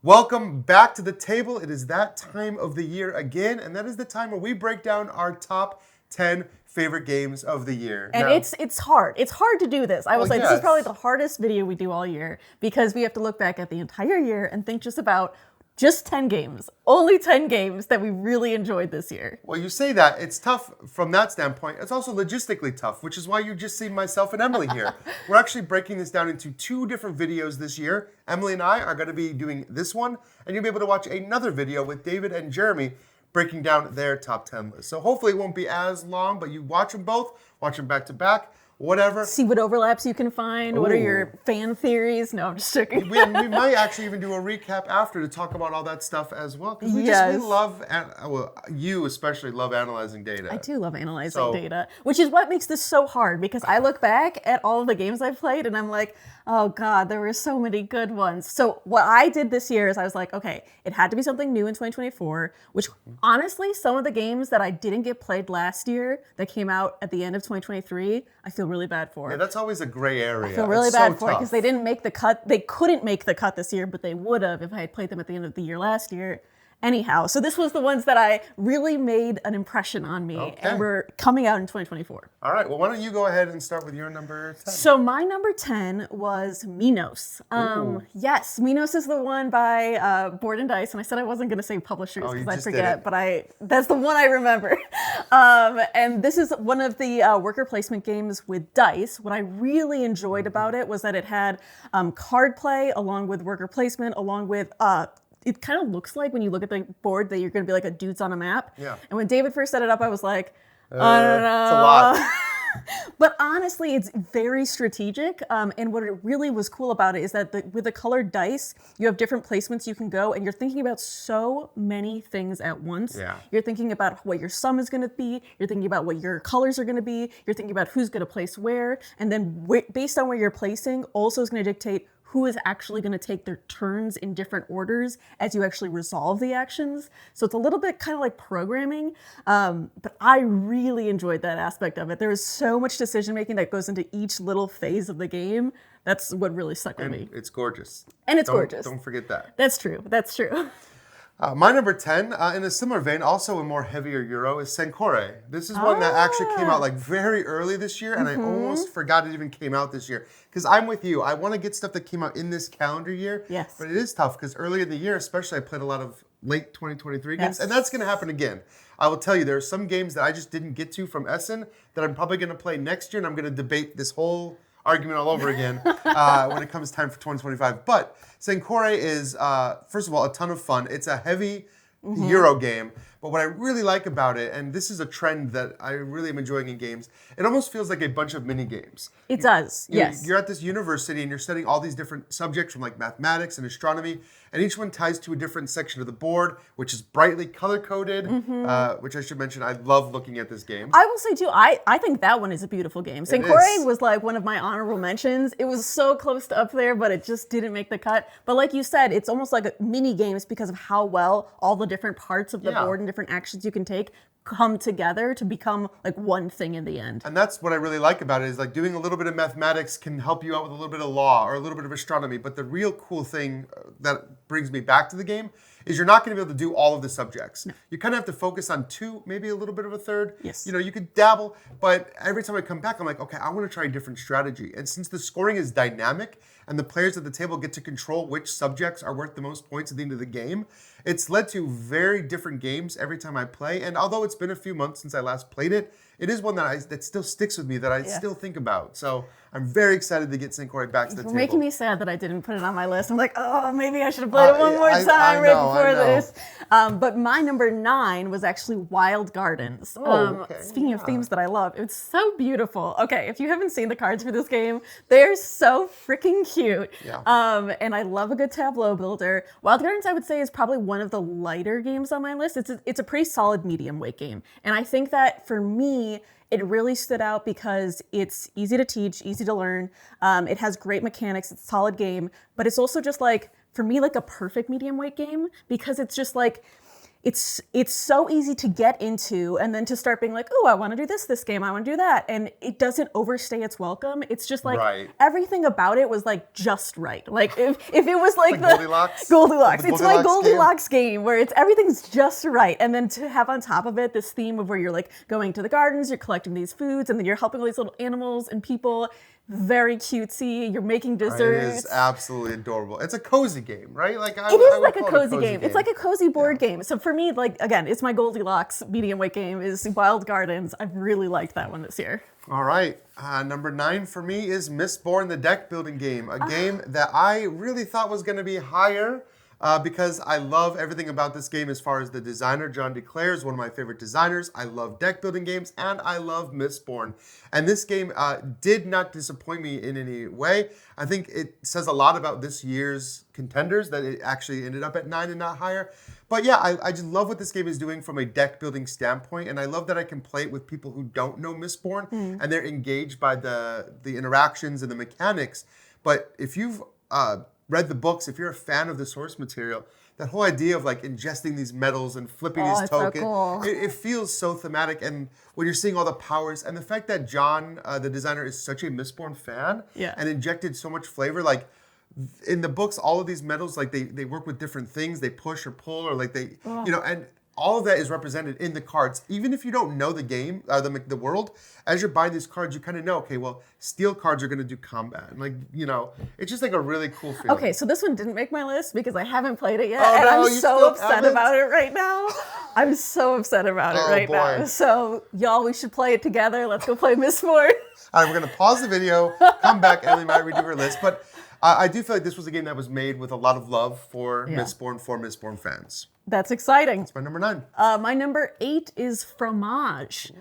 Welcome back to the table. It is that time of the year again, and that is the time where we break down our top 10 favorite games of the year. And Now, it's hard. It's hard to do this. I will Well, say this is probably yes. the hardest video we do all year because we have to look back at the entire year and think just 10 games. Only 10 games that we really enjoyed this year. Well, you say that. It's tough from that standpoint. It's also logistically tough, which is why you just see myself and Emily here. We're actually breaking this down into two different videos this year. Emily and I are going to be doing this one, and you'll be able to watch another video with David and Jeremy breaking down their top 10 list. So hopefully it won't be as long, but you watch them both, watch them back to back, whatever. See what overlaps you can find. What are your Ooh. fan theories? No, I'm just joking. We might actually even do a recap after to talk about all that stuff as well. Because we Yes. love, well, you especially love analyzing data. I do love analyzing So- data, which is what makes this so hard because I look back at all of the games I've played and I'm like, oh God, there were so many good ones. So what I did this year is I was like, okay, it had to be something new in 2024, which honestly, some of the games that I didn't get played last year that came out at the end of 2023, I feel really bad for. Yeah, that's always a gray area. I feel really It's bad so for it because tough. they didn't make the cut. They couldn't make the cut this year, but they would have if I had played them at the end of the year last year. Anyhow, so this was the ones that I really made an impression on me Okay. and were coming out in 2024. All right, well, why don't you go ahead and start with your number 10? So my number 10 was Minos. Yes, Minos is the one by Board and Dice, and I said I wasn't going to say publishers Oh, you because I just did forget, it. but that's the one I remember. And this is one of the worker placement games with dice. What I really enjoyed about it was that it had card play along with worker placement, along with it kind of looks like when you look at the board that you're going to be like a dudes on a map. Yeah. And when David first set it up, I was like, I don't know. It's a lot. But honestly, it's very strategic. And what it really was cool about it is that with the colored dice, you have different placements you can go, and you're thinking about so many things at once. Yeah. You're thinking about what your sum is going to be. You're thinking about what your colors are going to be. You're thinking about who's going to place where. And then based on where you're placing, also is going to dictate who is actually going to take their turns in different orders as you actually resolve the actions. So it's a little bit kind of like programming, but I really enjoyed that aspect of it. There is so much decision making that goes into each little phase of the game. That's what really stuck with me. It's gorgeous. And it's Don't- gorgeous. Don't forget that. That's true. That's true. My number 10, in a similar vein, also a more heavier Euro, is Senkore. This is one that actually came out like very early this year, and I almost forgot it even came out this year. Because I'm with you. I want to get stuff that came out in this calendar year. Yes. But it is tough because early in the year, especially, I played a lot of late 2023 games, Yes. and that's going to happen again. I will tell you, there are some games that I just didn't get to from Essen that I'm probably going to play next year, and I'm going to debate this whole argument all over again when it comes time for 2025. But Senkore is, first of all, a ton of fun. It's a heavy Euro game. But what I really like about it, and this is a trend that I really am enjoying in games, it almost feels like a bunch of mini games. It does. You know, Yes. You're at this university and you're studying all these different subjects from like mathematics and astronomy, and each one ties to a different section of the board, which is brightly color-coded, which I should mention, I love looking at this game. I will say too, I think that one is a beautiful game. is. Senkore was like one of my honorable mentions. It was so close to up there, but it just didn't make the cut. But like you said, it's almost like a mini games because of how well all the different parts of the Yeah. board and different actions you can take come together to become like one thing in the end. And that's what I really like about it, is like doing a little bit of mathematics can help you out with a little bit of law or a little bit of astronomy. But the real cool thing that brings me back to the game is you're not going to be able to do all of the subjects. You kind of have to focus on two, maybe a little bit of a third. Yes. You know, you could dabble, but every time I come back, I'm like, okay, I want to try a different strategy. And since the scoring is dynamic and the players at the table get to control which subjects are worth the most points at the end of the game, it's led to very different games every time I play. And although it's been a few months since I last played it, it is one that still sticks with me, that I still think about. So I'm very excited to get Senkore back to the You're table. making me sad that I didn't put it on my list. I'm like, oh, maybe I should have played it one more I time know, I right before know. this. But my number 9 was actually Wild Gardens. Okay, Speaking of themes that I love, it's so beautiful. Okay, if you haven't seen the cards for this game, they're so freaking cute. Yeah. And I love a good tableau builder. Wild Gardens, I would say, is probably one of the lighter games on my list. It's a pretty solid medium weight game. And I think that for me, it really stood out because it's easy to teach, easy to learn. It has great mechanics. It's a solid game, but it's also just like, for me, like a perfect medium weight game because it's just like, it's so easy to get into and then to start being like, oh, I want to do this game, I want to do that, and it doesn't overstay its welcome. It's just like Right. everything about it was like just right. Like if it was like the Goldilocks? Goldilocks, The it's my Goldilocks Goldilocks game where it's everything's just right, and then to have on top of it this theme of where you're like going to the gardens, you're collecting these foods, and then you're helping all these little animals and people. Very cutesy. You're making It desserts. is absolutely adorable. It's a cozy game, right? Like I It is would like a call it cozy game. It's like a cozy board game. So for me, like again, it's my Goldilocks medium weight game is Wild Gardens. I've really liked that one this year. All right. Number 9 for me is Mistborn, the deck building game. A game that I really thought was going to be higher because I love everything about this game as far as the designer. John DeClaire is one of my favorite designers. I love deck building games and I love Mistborn. And this game did not disappoint me in any way. I think it says a lot about this year's contenders that it actually ended up at 9 and not higher. But yeah, I just love what this game is doing from a deck building standpoint, and I love that I can play it with people who don't know Mistborn, and they're engaged by the interactions and the mechanics. But if you've read the books, if you're a fan of the source material, that whole idea of like ingesting these metals and flipping these it's so tokens, cool. it feels so thematic. And when you're seeing all the powers, and the fact that John, the designer, is such a Mistborn fan, Yeah. and injected so much flavor, like. In the books, all of these metals, like they work with different things. They push or pull, or like they, and all of that is represented in the cards. Even if you don't know the game, the world, as you're buying these cards, you kind of know, okay, well, steel cards are going to do combat. And like, it's just like a really cool feeling. Okay, so this one didn't make my list because I haven't played it yet, Oh, and no, I'm you so still upset haven't? about it right now. I'm so upset about it Oh, right boy. now. So y'all, we should play it together. Let's go play Mistborn. All right, we're going to pause the video, come back, Emily might redo her list. But I do feel like this was a game that was made with a lot of love for Mistborn fans. That's exciting. My number 9. My number 8 is Fromage.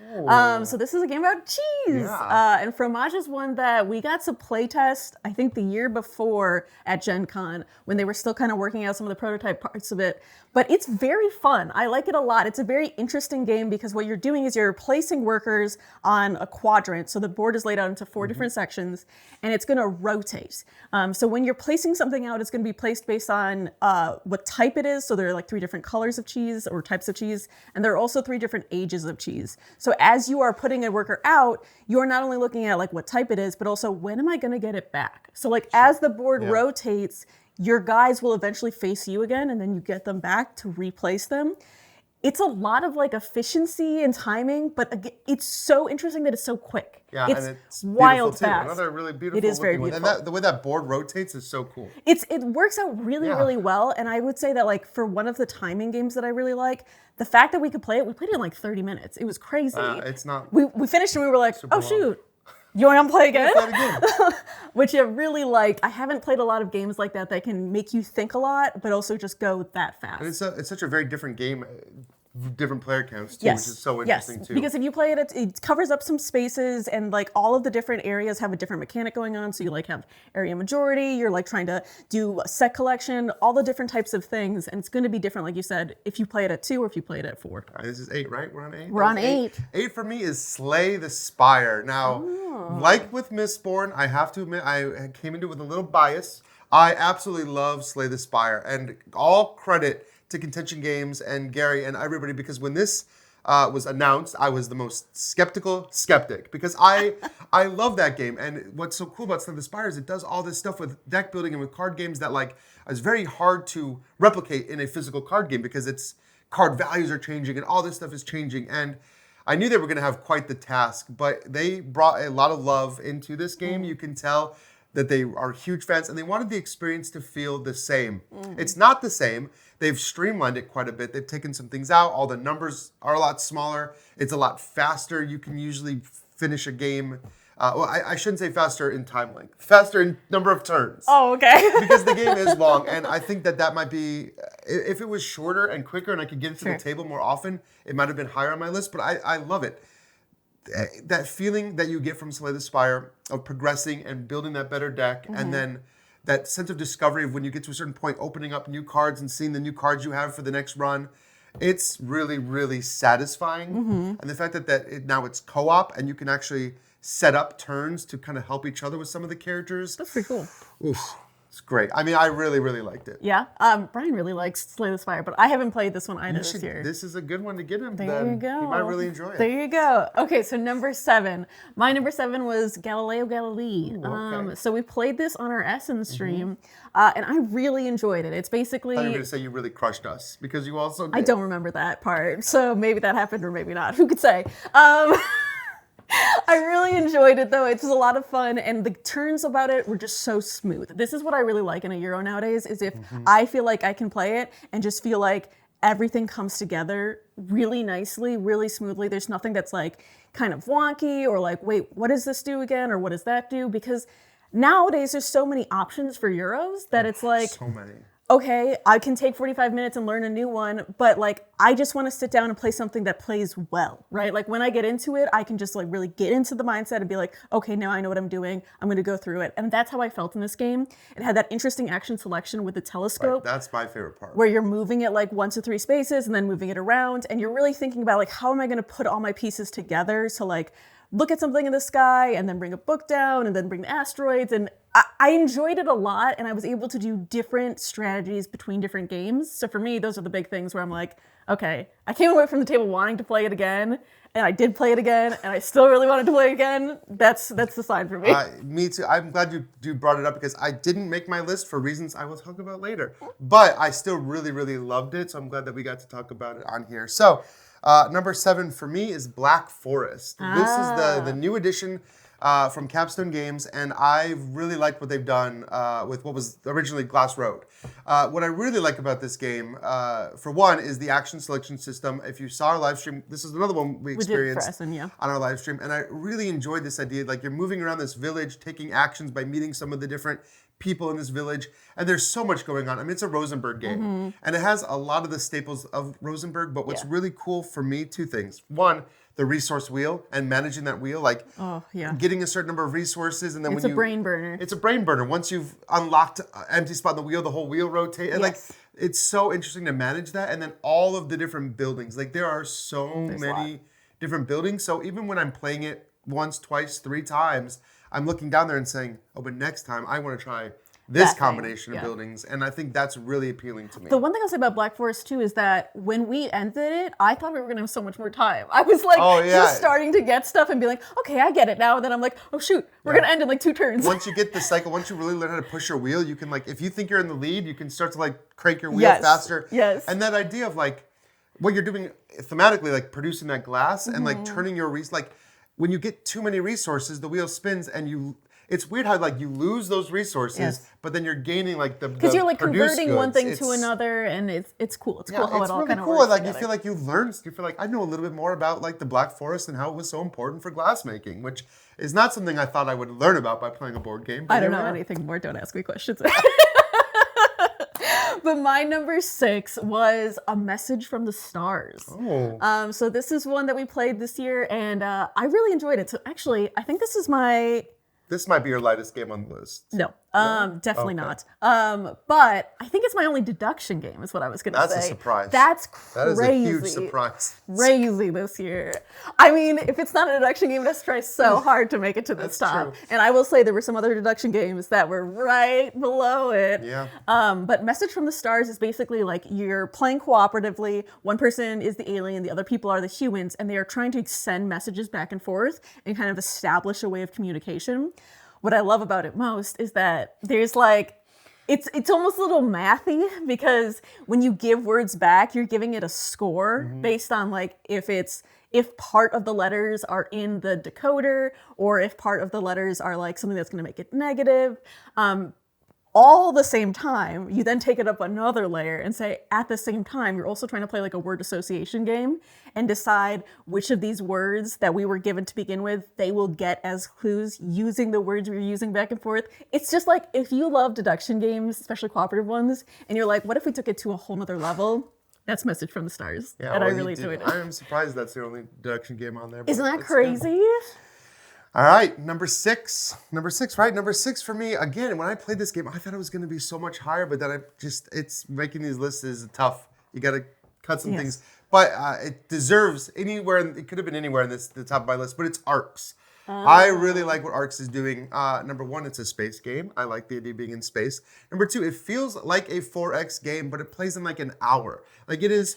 So this is a game about cheese. Yeah. And Fromage is one that we got to play test, I think the year before at Gen Con when they were still kind of working out some of the prototype parts of it. But it's very fun. I like it a lot. It's a very interesting game because what you're doing is you're placing workers on a quadrant. So the board is laid out into 4 different sections and it's going to rotate. So when you're placing something out, it's going to be placed based on what type it is. So there are like 3 different colors of cheese or types of cheese. And there are also 3 different ages of cheese. So as you are putting a worker out, you're not only looking at like what type it is, but also when am I going to get it back? So like as the board rotates, your guys will eventually face you again, and then you get them back to replace them. It's a lot of like efficiency and timing, but it's so interesting that it's so quick. Yeah, it's and it's wild beautiful too. fast. Another really beautiful It is very looking one. beautiful. And the way that board rotates is so cool. It works out really, really well. And I would say that like for one of the timing games that I really like, the fact that we could play it, we played it in like 30 minutes. It was crazy. It's not. We finished and we were like, oh long. shoot, you want to play again? Play it again. Which I really liked. I haven't played a lot of games like that can make you think a lot, but also just go that fast. And it's such a very different game, different player counts too, which is so interesting too. Because if you play it, it covers up some spaces and like all of the different areas have a different mechanic going on. So you like have area majority, you're like trying to do a set collection, all the different types of things. And it's going to be different, like you said, if you play it at 2 or if you play it at 4. All right, this is 8, right? We're on 8? We're on 8. 8 for me is Slay the Spire. Now, like with Mistborn, I have to admit, I came into it with a little bias. I absolutely love Slay the Spire. And all credit to Contention Games and Gary and everybody, because when this was announced, I was the most skeptical skeptic because I love that game. And what's so cool about Slay the Spire is it does all this stuff with deck building and with card games that like is very hard to replicate in a physical card game because its card values are changing and all this stuff is changing. And I knew they were going to have quite the task, but they brought a lot of love into this game. You can tell that they are huge fans and they wanted the experience to feel the same. It's not the same. They've streamlined it quite a bit. They've taken some things out. All the numbers are a lot smaller. It's a lot faster. You can usually finish a game. I shouldn't say faster in time length. Faster in number of turns. Oh, okay. Because the game is long, and I think that might be, if it was shorter and quicker and I could get it to the table more often, it might have been higher on my list, but I love it. That feeling that you get from Slay the Spire of progressing and building that better deck, and then that sense of discovery of when you get to a certain point, opening up new cards and seeing the new cards you have for the next run, it's really, really satisfying. And the fact that now it's co-op and you can actually set up turns to kind of help each other with some of the characters. That's pretty cool. Oof. It's great. I mean, I really, really liked it. Yeah. Brian really likes Slay the Spire, but I haven't played this one either this year. This is a good one to get him. There you go. You might really enjoy it. There you go. Okay, so number 7. My number 7 was Galileo Galilei. Ooh, okay. So we played this on our Essen stream, and I really enjoyed it. It's basically... I thought you were going to say you really crushed us, because you also did. I don't remember that part, so maybe that happened or maybe not. Who could say? I really enjoyed it though. It's a lot of fun, and the turns about it were just so smooth. This is what I really like in a Euro nowadays, is if I feel like I can play it and just feel like everything comes together really nicely, really smoothly. There's nothing that's like kind of wonky or like, wait, what does this do again? Or what does that do? Because nowadays there's so many options for Euros that it's like, So many. okay, I can take 45 minutes and learn a new one, but like, I just want to sit down and play something that plays well, right? Like when I get into it, I can just like really get into the mindset and be like, okay, now I know what I'm doing. I'm going to go through it. And that's how I felt in this game. It had that interesting action selection with the telescope. Right, that's my favorite part. Where you're moving it like 1 to 3 spaces and then moving it around. And you're really thinking about like, how am I going to put all my pieces together to like, look at something in the sky and then bring a book down and then bring the asteroids. And I enjoyed it a lot, and I was able to do different strategies between different games. So for me, those are the big things where I'm like, okay, I came away from the table wanting to play it again, and I did play it again, and I still really wanted to play it again. That's the sign for me. Me too. I'm glad you brought it up, because I didn't make my list for reasons I will talk about later. But I still really, really loved it, so I'm glad that we got to talk about it on here. So number 7 for me is Black Forest. This is the new edition from Capstone Games, and I really liked what they've done with what was originally Glass Road. What I really like about this game, for one, is the action selection system. If you saw our live stream, this is another one we experienced for Essen, yeah. on our live stream, and I really enjoyed this idea. Like, you're moving around this village, taking actions by meeting some of the different people in this village, and there's so much going on. I mean, it's a Rosenberg game, and it has a lot of the staples of Rosenberg, but what's really cool for me, 2 things. One, the resource wheel and managing that wheel, like getting a certain number of resources, and then It's a brain burner. It's a brain burner. Once you've unlocked an empty spot in the wheel, the whole wheel rotates. And like, it's so interesting to manage that, and then all of the different buildings. Like, there are so many different buildings. So even when I'm playing it once, twice, 3 times, I'm looking down there and saying, oh, but next time I want to try this combination of buildings, and I think that's really appealing to me. The one thing I'll say about Black Forest too is that when we ended it, I thought we were gonna have so much more time. I was like just starting to get stuff and be like, okay, I get it now. And then I'm like, oh shoot, we're gonna end in like 2 turns. Once you get the cycle, once you really learn how to push your wheel, you can, like, if you think you're in the lead, you can start to like crank your wheel faster. Yes. And that idea of like what you're doing thematically, like producing that glass and like turning your like when you get too many resources, the wheel spins, and it's weird how like you lose those resources, but then you're gaining like the because you're like converting one thing to another, and it's cool. It's cool how it all kind of cool. works Like together. you feel like you learned. You feel like I know a little bit more about like the Black Forest and how it was so important for glass making, which is not something I thought I would learn about by playing a board game. I don't know anything more. Don't ask me questions. But my number 6 was A Message from the Stars. Oh. So this is one that we played this year, and I really enjoyed it. So actually, I think this is my... This might be your lightest game on the list. No, definitely not. But I think it's my only deduction game, is what I was going to say. That's a surprise. That's crazy. That is a huge surprise. Crazy this year. I mean, if it's not a deduction game, let's try so hard to make it to this top. True. And I will say there were some other deduction games that were right below it. Yeah. But Message from the Stars is basically like you're playing cooperatively. One person is the alien, the other people are the humans, and they are trying to send messages back and forth and kind of establish a way of communication. What I love about it most is that there's like, it's almost a little mathy, because when you give words back, you're giving it a score based on like if part of the letters are in the decoder, or if part of the letters are like something that's going to make it negative. All the same time, you then take it up another layer and say, at the same time, you're also trying to play like a word association game and decide which of these words that we were given to begin with, they will get as clues using the words we were using back and forth. It's just like, if you love deduction games, especially cooperative ones, and you're like, what if we took it to a whole nother level? That's Message from the Stars. Yeah, and I really enjoyed it. I am surprised that's the only deduction game on there. Isn't that crazy? All right, number 6, right? Number 6 for me, again, when I played this game, I thought it was going to be so much higher, but then it's making these lists is tough. You got to cut some things. But it deserves it could have been anywhere in the top of my list, but it's Arcs. I really like what Arcs is doing. Number one, it's a space game. I like the idea of being in space. Number two, it feels like a 4X game, but it plays in like an hour. Like it is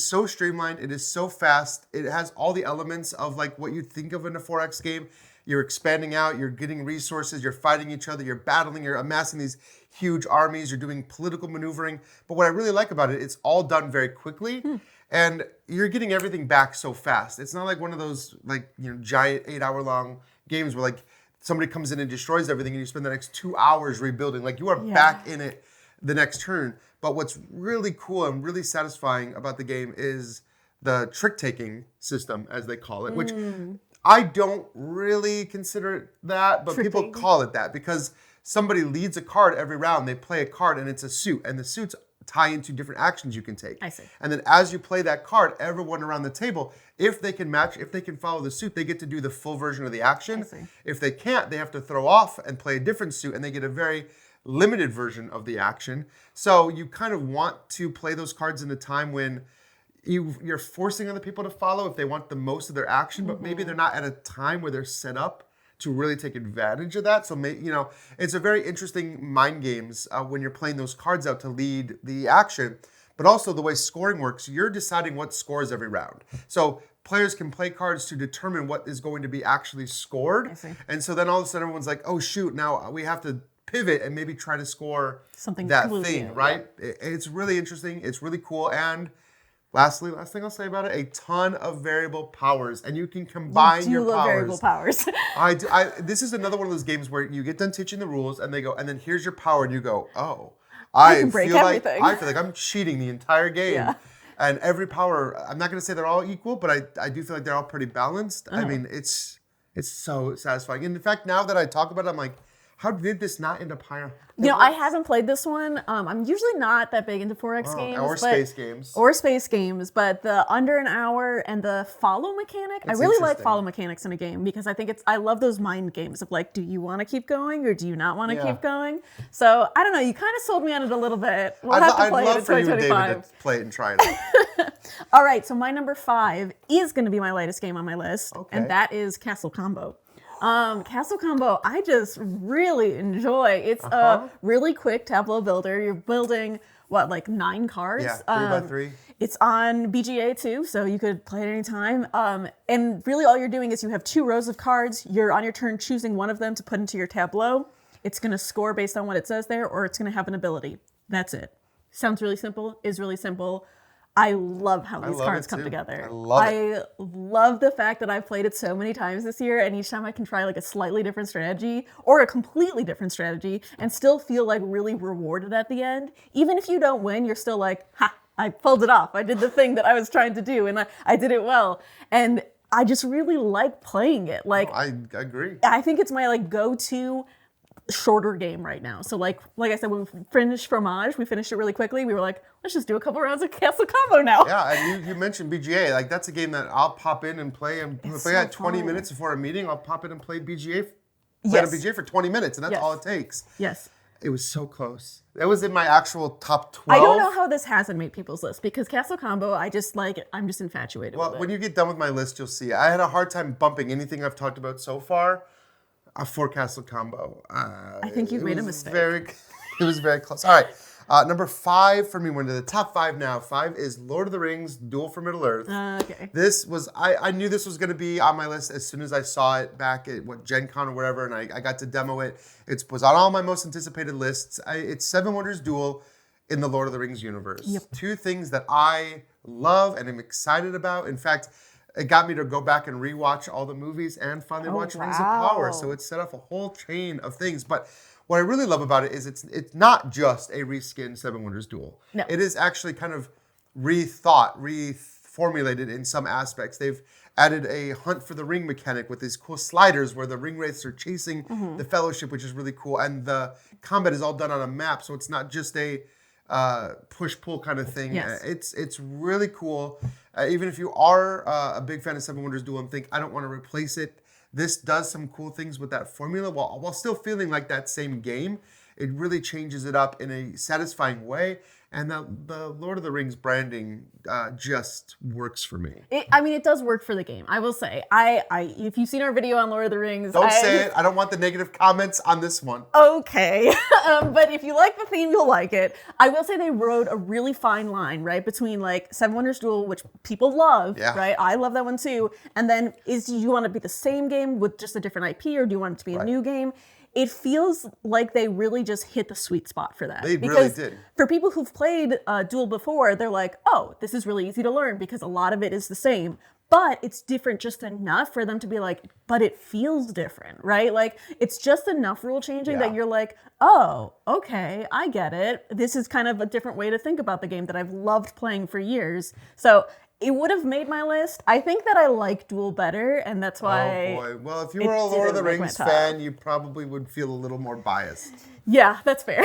so streamlined. It is so fast. It has all the elements of like what you'd think of in a 4X game. You're expanding out, you're getting resources, you're fighting each other, you're battling, you're amassing these huge armies, you're doing political maneuvering. But what I really like about it, it's all done very quickly. And you're getting everything back so fast. It's not like one of those like, giant 8-hour long games where like somebody comes in and destroys everything and you spend the next 2 hours rebuilding. Like you are back in it the next turn. But what's really cool and really satisfying about the game is the trick-taking system, as they call it, which I don't really consider it that, but people call it that because somebody leads a card every round. They play a card and it's a suit, and the suits tie into different actions you can take. I see. And then as you play that card, everyone around the table, if they can match, if they can follow the suit, they get to do the full version of the action. I see. If they can't, they have to throw off and play a different suit, and they get a very limited version of the action. So you kind of want to play those cards in a time when you're forcing other people to follow if they want the most of their action, but maybe they're not at a time where they're set up to really take advantage of that. So, it's a very interesting mind games when you're playing those cards out to lead the action, but also the way scoring works, you're deciding what scores every round. So players can play cards to determine what is going to be actually scored. I see. And so then all of a sudden everyone's like, oh shoot, now we have to pivot and maybe try to score Something that completely thing, new, right? It's really interesting. It's really cool. And last thing I'll say about it, a ton of variable powers, and you can combine your powers. Variable powers. This is another one of those games where you get done teaching the rules, and they go, and then here's your power, and you go, oh, I feel like I'm cheating the entire game. Yeah. And every power, I'm not going to say they're all equal, but I do feel like they're all pretty balanced. I mean, it's so satisfying. And in fact, now that I talk about it, I'm like, how did this not end up higher? I haven't played this one. I'm usually not that big into 4X games. Or space games. But the under an hour and the follow mechanic, I really like follow mechanics in a game because I love those mind games of like, do you want to keep going or do you not want to keep going? So, I don't know, you kind of sold me on it a little bit. We'll have to play it in 2025. I'd love for you and David to play it and try it out. All right, so my number 5 is going to be my latest game on my list, and that is Castle Combo. Castle Combo, I just really enjoy. It's a really quick tableau builder. You're building, 9 cards? Yeah, 3x3. It's on BGA too, so you could play it anytime. And really all you're doing is you have 2 rows of cards. You're on your turn choosing one of them to put into your tableau. It's going to score based on what it says there, or it's going to have an ability. That's it. Sounds really simple, is really simple. I love how these cards come together. I love the fact that I've played it so many times this year, and each time I can try like a slightly different strategy or a completely different strategy and still feel like really rewarded at the end. Even if you don't win, you're still like, ha, I pulled it off. I did the thing that I was trying to do, and I did it well. And I just really like playing it. I agree. I think it's my go-to shorter game right now. So like I said, when we finished Fromage, we finished it really quickly. We were like, let's just do a couple rounds of Castle Combo now. Yeah, and you mentioned BGA. Like that's a game that I'll pop in and play. And if I got 20 minutes before a meeting, I'll pop in and play BGA. Play BGA for 20 minutes, and that's all it takes. Yes. It was so close. It was in my actual top 12. I don't know how this hasn't made people's list because Castle Combo, I just like it. I'm just infatuated with it. Well, when you get done with my list, you'll see. I had a hard time bumping anything I've talked about so far. For Castle Combo. I think you've made a mistake. It was very close. All right. Number 5 for me, we're into the top 5 now. 5 is Lord of the Rings, Duel for Middle-earth. Okay. This was, I knew this was going to be on my list as soon as I saw it back at Gen Con or wherever, and I got to demo it. It was on all my most anticipated lists. It's Seven Wonders Duel in the Lord of the Rings universe. Yep. 2 things that I love and am excited about. In fact, it got me to go back and rewatch all the movies and finally watch Rings of Power. So it set off a whole chain of things. But what I really love about it is it's not just a reskinned Seven Wonders Duel. No. It is actually kind of reformulated in some aspects. They've added a hunt for the ring mechanic with these cool sliders where the ring wraiths are chasing the Fellowship, which is really cool. And the combat is all done on a map, so it's not just a push-pull kind of thing. Yes. It's really cool. Even if you are a big fan of Seven Wonders Duel and think, I don't want to replace it, this does some cool things with that formula while still feeling like that same game. It really changes it up in a satisfying way. And the Lord of the Rings branding just works for me. It does work for the game. I will say, if you've seen our video on Lord of the Rings, Don't say it. I don't want the negative comments on this one. Okay, but if you like the theme, you'll like it. I will say they rode a really fine line, right, between like Seven Wonders Duel, which people love, right? I love that one too. And then do you want to be the same game with just a different IP, or do you want it to be a new game? It feels like they really just hit the sweet spot for that. They really did. For people who've played Duel before, they're like, oh, this is really easy to learn because a lot of it is the same. But it's different just enough for them to be like, but it feels different, right? Like, it's just enough rule changing that you're like, oh, okay, I get it. This is kind of a different way to think about the game that I've loved playing for years. So it would have made my list. I think that I like Duel better, and that's why. Oh boy. Well, if you were a Lord of the Rings fan, you probably would feel a little more biased. Yeah, that's fair.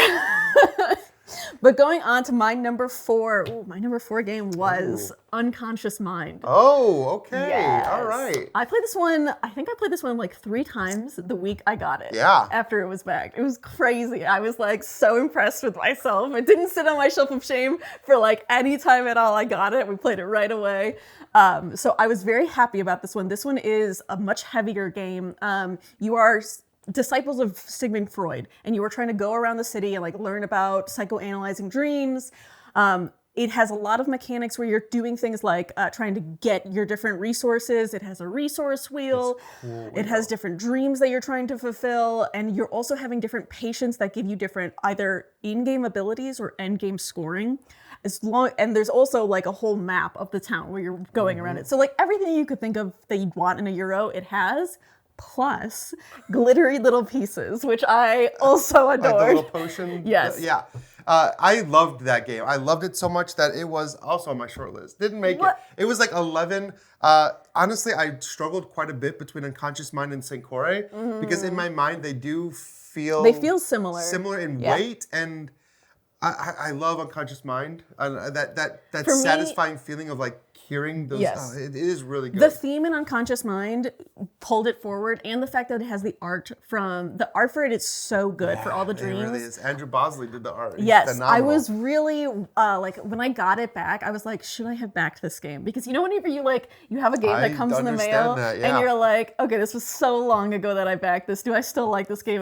But going on to my number 4. My number 4 game was Unconscious Mind. Oh, okay. Yes. All right. I think I played this one like 3 times the week I got it. Yeah. After it was back. It was crazy. I was like so impressed with myself. It didn't sit on my shelf of shame for like any time at all. I got it. We played it right away. So I was very happy about this one. This one is a much heavier game. You are disciples of Sigmund Freud, and you were trying to go around the city and like learn about psychoanalyzing dreams. It has a lot of mechanics where you're doing things like trying to get your different resources. It has a resource wheel. Cool. It has different dreams that you're trying to fulfill, and you're also having different patients that give you different either in-game abilities or end-game scoring. And there's also like a whole map of the town where you're going around it. So like everything you could think of that you'd want in a Euro, it has. Plus glittery little pieces, which I also adored. Like the little potion? Yes. Yeah. I loved that game. I loved it so much that it was also on my short list. Didn't make it. It was like 11. Honestly, I struggled quite a bit between Unconscious Mind and Senkore because in my mind they do feel... They feel similar. Similar in weight, and I love Unconscious Mind. That satisfying feeling of like hearing those, it is really good. The theme in Unconscious Mind pulled it forward, and the fact that it has the art for it is so good for all the dreams. It really is. Andrew Bosley did the art. Yes, phenomenal. I was really like when I got it back, I was like, should I have backed this game? Because you know, whenever you have a game that comes in the mail, and you're like, okay, this was so long ago that I backed this. Do I still like this game?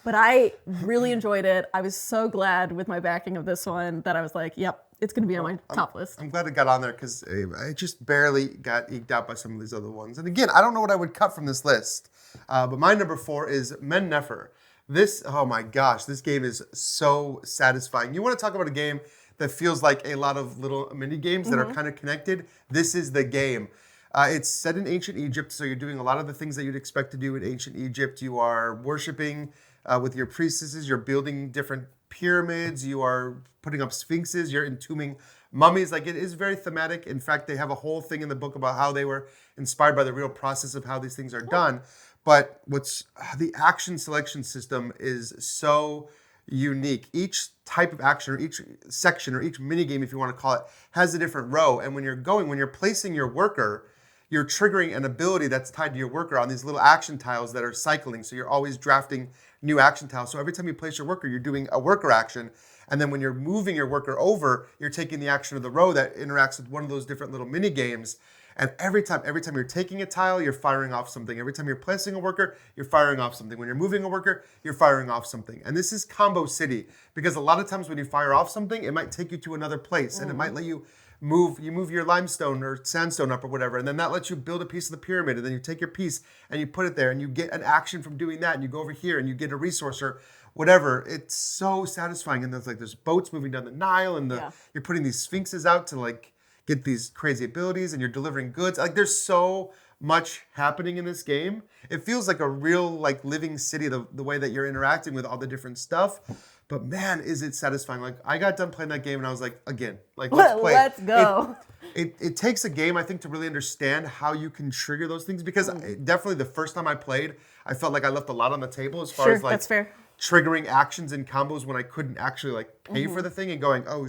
But I really enjoyed it. I was so glad with my backing of this one that I was like, yep, it's going to be on my top list. I'm glad it got on there because I just barely got eked out by some of these other ones. And again, I don't know what I would cut from this list. But my number 4 is Men Nefer. This, oh my gosh, this game is so satisfying. You want to talk about a game that feels like a lot of little mini games that are kind of connected? This is the game. It's set in ancient Egypt, so you're doing a lot of the things that you'd expect to do in ancient Egypt. You are worshiping with your priestesses. You're building different pyramids. You are putting up sphinxes. You're entombing mummies. Like, it is very thematic. In fact, they have a whole thing in the book about how they were inspired by the real process of how these things are done. But the action selection system is so unique. Each type of action, or each section, or each mini game, if you want to call it, has a different row. And when you're placing your worker, you're triggering an ability that's tied to your worker on these little action tiles that are cycling. So you're always drafting new action tiles. So every time you place your worker, you're doing a worker action. And then when you're moving your worker over, you're taking the action of the row that interacts with one of those different little mini games. And every time you're taking a tile, you're firing off something. Every time you're placing a worker, you're firing off something. When you're moving a worker, you're firing off something. And this is Combo City, because a lot of times when you fire off something, it might take you to another place, and it might let you move your limestone or sandstone up or whatever, and then that lets you build a piece of the pyramid, and then you take your piece and you put it there, and you get an action from doing that, and you go over here and you get a resource or whatever. It's so satisfying. And there's boats moving down the Nile, and you're putting these sphinxes out to like get these crazy abilities, and you're delivering goods. Like, there's so much happening in this game. It feels like a real like living city, the way that you're interacting with all the different stuff. But man, is it satisfying. Like, I got done playing that game and I was like, again, like, let's play. Let's go. It takes a game, I think, to really understand how you can trigger those things, because definitely the first time I played, I felt like I left a lot on the table as far as like that's fair. Triggering actions and combos when I couldn't actually like pay for the thing, and going, oh,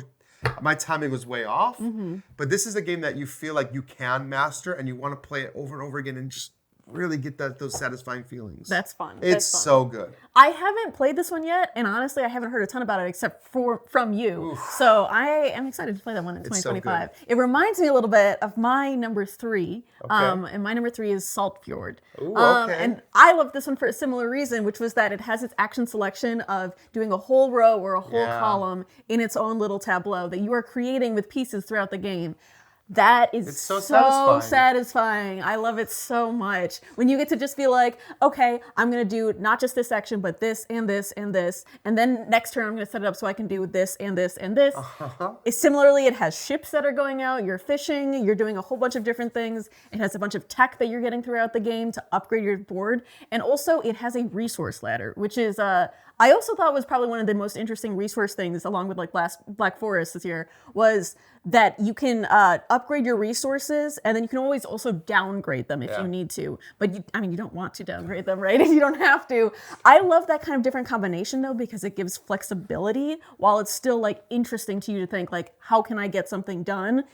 my timing was way off. But this is a game that you feel like you can master, and you want to play it over and over again and just really get those satisfying feelings. That's fun. It's That's fun. so good. I haven't played this one yet, and honestly, I haven't heard a ton about it except from you. So I am excited to play that one in It's so 2025. good. It reminds me a little bit of my number 3. And my number 3 is Saltfjord. Ooh, okay. And I love this one for a similar reason, which was that it has its action selection of doing a whole row or a whole column in its own little tableau that you are creating with pieces throughout the game. That is It's so satisfying. I love it so much. When you get to just be like, okay, I'm going to do not just this action, but this and this and this. And then next turn, I'm going to set it up so I can do this and this and this. Similarly, it has ships that are going out. You're fishing. You're doing a whole bunch of different things. It has a bunch of tech that you're getting throughout the game to upgrade your board. And also, it has a resource ladder, which is... I also thought was probably one of the most interesting resource things, along with like Black Forest this year, was that you can upgrade your resources, and then you can always also downgrade them if you need to. But you don't want to downgrade them, right? You don't have to. I love that kind of different combination though, because it gives flexibility while it's still like interesting to you to think like, how can I get something done?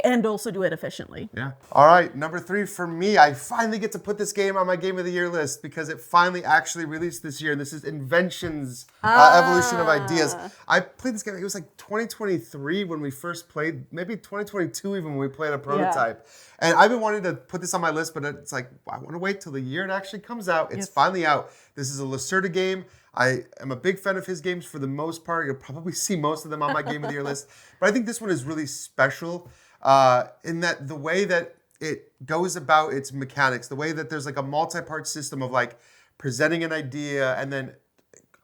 And also do it efficiently. Yeah. All right, number 3 for me. I finally get to put this game on my Game of the Year list because it finally actually released this year. And this is Inventions, Evolution of Ideas. I played this game, it was like 2023 when we first played, maybe 2022 even when we played a prototype. And I've been wanting to put this on my list, but it's like, I want to wait till the year it actually comes out. It's finally out. This is a Lacerda game. I am a big fan of his games for the most part. You'll probably see most of them on my Game of the Year list. But I think this one is really special in that the way that it goes about its mechanics, the way that there's like a multi-part system of like presenting an idea and then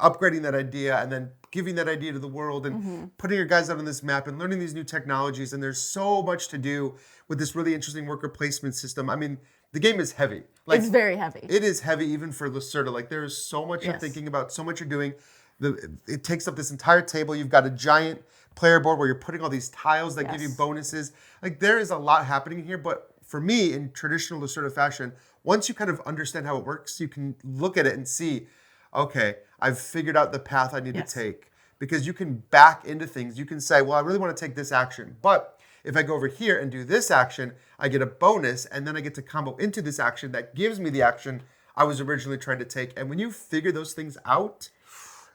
upgrading that idea and then giving that idea to the world and putting your guys out on this map and learning these new technologies. And there's so much to do with this really interesting worker placement system. I mean, the game is heavy. Like, it's very heavy. It is heavy even for Lacerda. Like there is so much you're thinking about, so much you're doing. It takes up this entire table. You've got a giant player board where you're putting all these tiles that give you bonuses. Like there is a lot happening here, but for me, in traditional Lacerda fashion, once you kind of understand how it works, you can look at it and see, okay, I've figured out the path I need to take. Because you can back into things. You can say, well, I really want to take this action, but if I go over here and do this action, I get a bonus, and then I get to combo into this action that gives me the action I was originally trying to take. And when you figure those things out,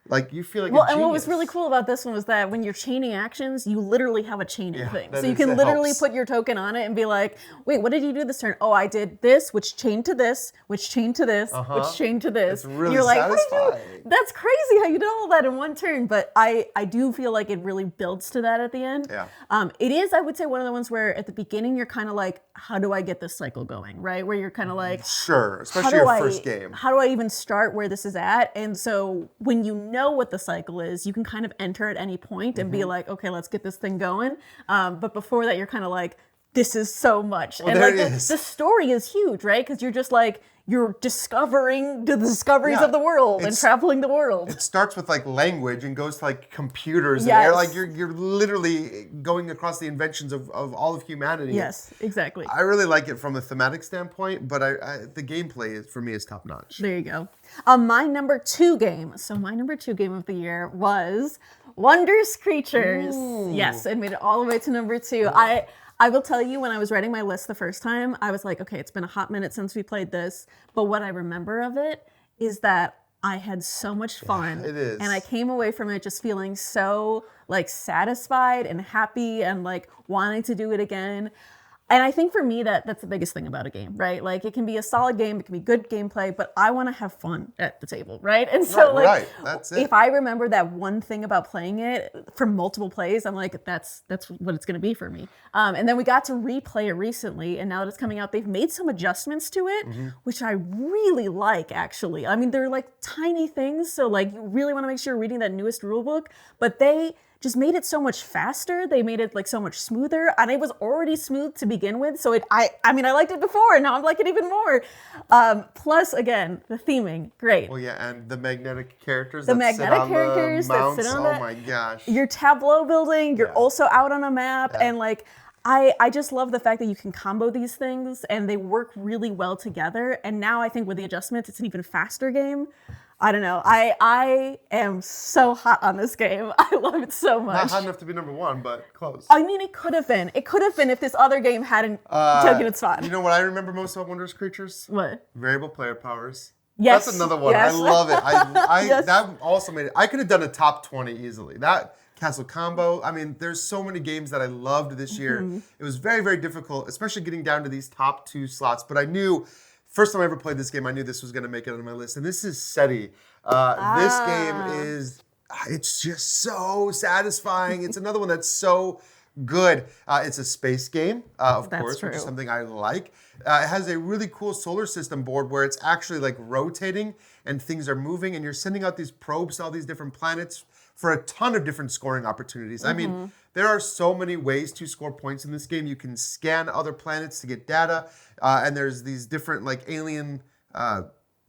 like you feel like well, a and what was genius. really cool about this one was that when you're chaining actions, you literally have a chaining thing. that So you is- can that literally helps. put your token on it and be like, wait, what did you do this turn? Oh, I did this, which chained to this, which chained to this, which chained to this. It's really You're like, how did you? satisfying. That's crazy how you did all that in one turn. But I do feel like it really builds to that at the end. Yeah. It is, I would say, one of the ones where at the beginning you're kind of like, how do I get this cycle going, right? Where you're kind of like, Sure, how especially do your I, first game. How do I even start where this is at? And so when you know what the cycle is, you can kind of enter at any point and be like, okay, let's get this thing going. But before that, you're kind of like, this is so much. And there like it is. the story is huge, right? Because you're just like, you're discovering the discoveries Yeah, of the world and it's- traveling the world. It starts with like language and goes to like computers and Yes. air. Like you're literally going across the inventions of all of humanity. Yes, exactly. I really like it from a thematic standpoint, but the gameplay for me is top notch. There you go. My number 2 game. So my number 2 game of the year was Wondrous Creatures. Yes, it made it all the way to number 2. I will tell you, when I was writing my list the first time, I was like, okay, it's been a hot minute since we played this. But what I remember of it is that I had so much fun. it is. And I came away from it just feeling so like satisfied and happy and like wanting to do it again. And I think for me that's the biggest thing about a game, right? Like it can be a solid game, it can be good gameplay, but I want to have fun at the table, right? And so Right, that's it. if I remember that one thing about playing it from multiple plays, I'm like, that's what it's going to be for me. And then we got to replay it recently, and now that it's coming out, they've made some adjustments to it, which I really like, actually. I mean, they're like tiny things, so like you really want to make sure you're reading that newest rule book, but they just made it so much faster. They made it like so much smoother, and it was already smooth to begin with. So I liked it before, and now I like it even more. Plus, again, the theming, great. Well, yeah, and the magnetic characters. The that sit magnetic on the characters that mounts. sit on Oh that- my gosh. Your tableau building, you're also out on a map, and like I just love the fact that you can combo these things and they work really well together. And now I think with the adjustments, it's an even faster game. I don't know. I am so hot on this game. I love it so Not much. hot enough to be number one, but close. I mean, it could have been. It could have been if this other game hadn't taken its spot. You know what I remember most about Wondrous Creatures? What? Variable player powers. Yes. That's another one. Yes. I love it. Yes. That also made it. I could have done a top 20 easily. That Castle Combo. I mean, there's so many games that I loved this year. Mm-hmm. It was very, very difficult, especially getting down to these top 2 slots. But I knew, first time I ever played this game, I knew this was going to make it on my list. And this is SETI. This game is, it's just so satisfying. It's another one that's so good. It's a space game, of That's course, which is true. something I like. It has a really cool solar system board where it's actually like rotating and things are moving and you're sending out these probes to all these different planets for a ton of different scoring opportunities. I mean, there are so many ways to score points in this game. You can scan other planets to get data, and there's these different like alien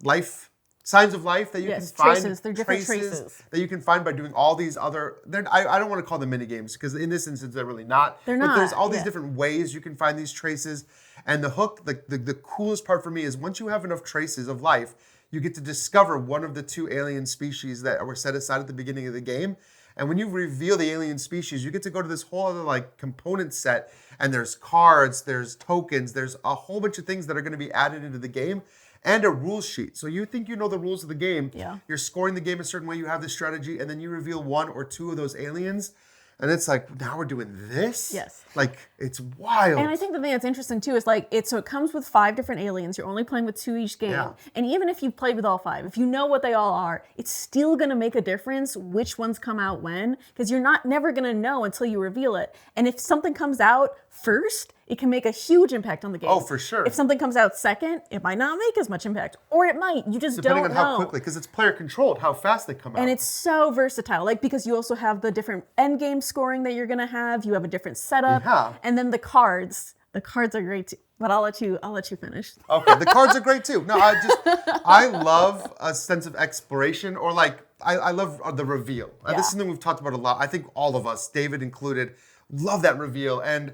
life signs of life that you Yes, can find. traces. They're different traces. That you can find by doing all these other. I don't want to call them mini games because in this instance they're really not. They're But not, there's all these yeah. different ways you can find these traces, and the hook, the coolest part for me is once you have enough traces of life, you get to discover one of the 2 alien species that were set aside at the beginning of the game. And when you reveal the alien species, you get to go to this whole other like component set, and there's cards, there's tokens, there's a whole bunch of things that are going to be added into the game. And a rules sheet. So you think you know the rules of the game. Yeah. You're scoring the game a certain way, you have this strategy, and then you reveal 1 or 2 of those aliens. And it's like, now we're doing this? Yes. Like, it's wild. And I think the thing that's interesting too is like it comes with 5 different aliens. You're only playing with 2 each game. Yeah. And even if you've played with all 5, if you know what they all are, it's still gonna make a difference which ones come out when, because you're never gonna know until you reveal it. And if something comes out first, it can make a huge impact on the game. Oh, for sure. If something comes out second, it might not make as much impact. Or it might. You just Depending don't on know. how quickly, because it's player controlled, how fast they come out. And it's so versatile, like because you also have the different end game scoring that you're gonna have. You have a different setup, Yeah. and then the cards. The cards are great too. But I'll let you finish. Okay, the cards are great too. No, I love a sense of exploration, or like, I love the reveal. Yeah. This is something we've talked about a lot. I think all of us, David included, love that reveal. And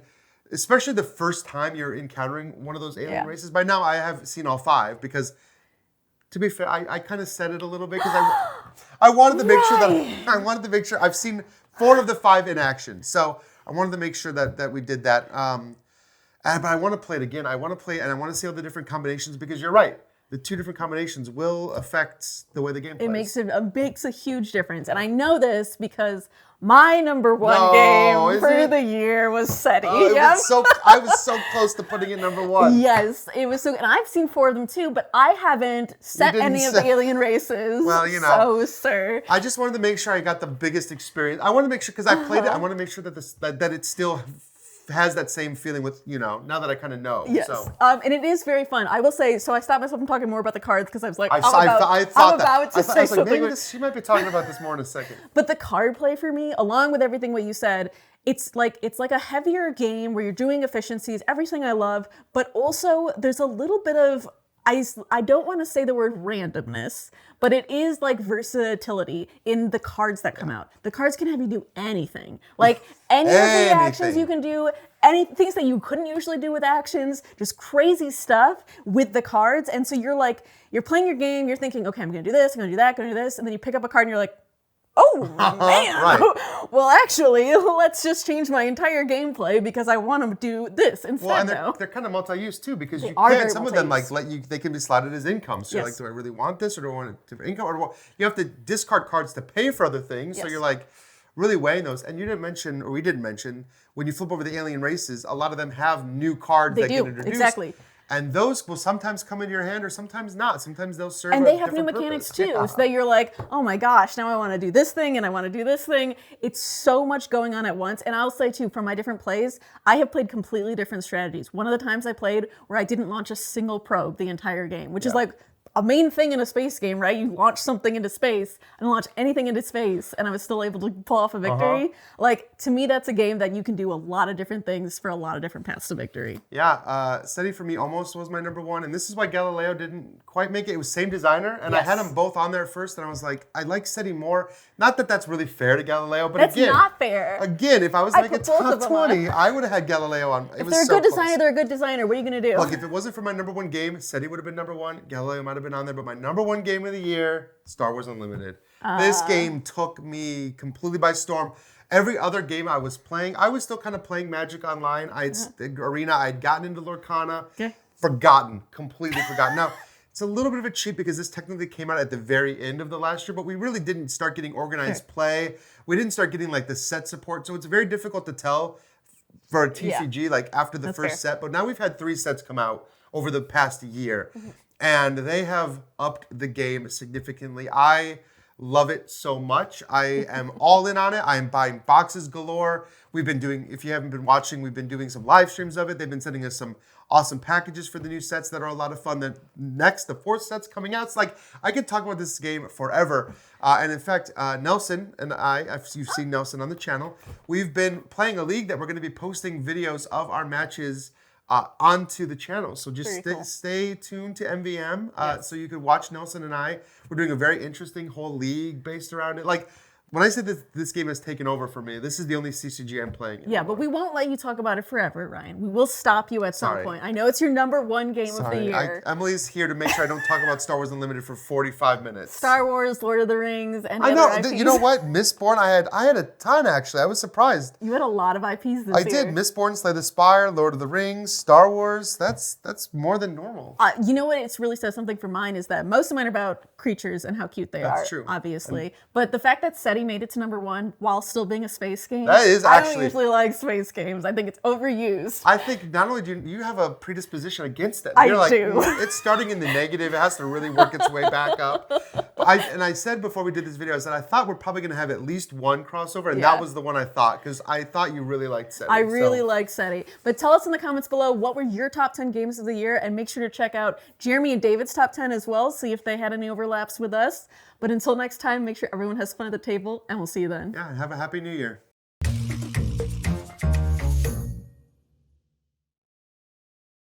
especially the first time you're encountering one of those alien Yeah. races. By now, I have seen all 5 because, to be fair, I kind of said it a little bit because I wanted to make sure I've seen 4 of the 5 in action. So I wanted to make sure that we did that. But I want to play it again. I want to play it, and I want to see all the different combinations because you're right. The 2 different combinations will affect the way the game plays. It makes a huge difference. And I know this because my number 1 No, game is for it? the year was SETI. Oh, Yep. I was so close to putting it number 1. Yes, it was so good. And I've seen 4 of them too, but I haven't set didn't any of the set- alien races. Well, you know. So, sir. I just wanted to make sure I got the biggest experience. I want to make sure, because I played it, I want to make sure that it still has that same feeling with, now that I kind of know. Yes, So. and it is very fun. I will say, so I stopped myself from talking more about the cards because I was like, I I'm thought about to I say was like, something. maybe she might be talking about this more in a second. But the card play for me, along with everything what you said, it's like a heavier game where you're doing efficiencies, everything I love, but also there's a little bit of I don't want to say the word randomness, but it is like versatility in the cards that come out. The cards can have you do anything. Like any of the actions you can do, things that you couldn't usually do with actions, just crazy stuff with the cards. And so you're playing your game, you're thinking, okay, I'm gonna do this, I'm gonna do that, I'm gonna do this, and then you pick up a card and you're like, oh man, Right. Well actually, let's just change my entire gameplay because I want to do this instead Well, and now. they're kind of multi-use too, because you are can. very Some of them multi-use. they can be slotted as income. So you're like, Yes. do I really want this, or do I want it for income, or you have to discard cards to pay for other things. So Yes. you're like really weighing those. And you didn't mention, or we didn't mention, when you flip over the alien races, a lot of them have new cards They that do, get introduced. exactly. And those will sometimes come in your hand, or sometimes not. Sometimes they'll serve. And a they have new different mechanics purpose. too, Yeah. so that you're like, oh my gosh, now I want to do this thing and I want to do this thing. It's so much going on at once. And I'll say too, from my different plays, I have played completely different strategies. One of the times I played where I didn't launch a single probe the entire game, which is like a main thing in a space game, right? You launch something into space. I didn't launch anything into space and I was still able to pull off a victory. Like, to me, that's a game that you can do a lot of different things for a lot of different paths to victory. Yeah, SETI for me almost was my number 1, and this is why Galileo didn't quite make it. It was same designer, and I had Yes. them both on there first, and I was like, I like SETI more. Not that that's really fair to Galileo, but That's again, not fair. Again, if I was I to make a put both top of them on. 20, I would have had Galileo on. It If was they're a so good close. designer, they're a good designer. What are you going to do? Look, if it wasn't for my number 1 game, SETI would have been number 1. Galileo might have been been on there, but my number one game of the year, Star Wars Unlimited. This game took me completely by storm. Every other game I was playing, I was still kind of playing Magic Online. Arena, I'd gotten into Lorcana. Okay. Completely forgotten. Now, it's a little bit of a cheat because this technically came out at the very end of the last year, but we really didn't start getting organized play. We didn't start getting like the set support, so it's very difficult to tell for a TCG like after the first set. But now we've had 3 sets come out over the past year, and they have upped the game significantly. I love it so much. I am all in on it. I am buying boxes galore. We've been doing, if you haven't been watching, we've been doing some live streams of it. They've been sending us some awesome packages for the new sets that are a lot of fun. The 4th set's coming out. It's like, I could talk about this game forever. And in fact, Nelson and you've seen Nelson on the channel, we've been playing a league that we're going to be posting videos of our matches onto the channel. So just stay tuned to MVM so you can watch Nelson and I. We're doing a very interesting whole league based around it. Like, when I say that this game has taken over for me, this is the only CCG I'm playing anymore. Yeah, but we won't let you talk about it forever, Ryan. We will stop you at some point. I know it's your number one game of the year. Emily's here to make sure I don't talk about Star Wars Unlimited for 45 minutes. Star Wars, Lord of the Rings, and I know. other IPs. You know what? Mistborn, I had a ton, actually. I was surprised. You had a lot of IPs this year. I did. Mistborn, Slay the Spire, Lord of the Rings, Star Wars. That's more than normal. You know what? It really says something for mine is that most of mine are about creatures and how cute they are. That's true. Obviously. But the fact that SETI made it to number 1 while still being a space game. That is I actually. don't usually like space games. I think it's overused. I think not only do you have a predisposition against it. I You're like, do. It's starting in the negative. It has to really work its way back up. I said before we did this video, I said I thought we're probably going to have at least one crossover, and that was the one I thought, because I thought you really liked SETI. I really like SETI. But tell us in the comments below, what were your top 10 games of the year? And make sure to check out Jeremy and David's top 10 as well, see if they had any overlaps with us. But until next time, make sure everyone has fun at the table, and we'll see you then. Yeah, have a happy new year.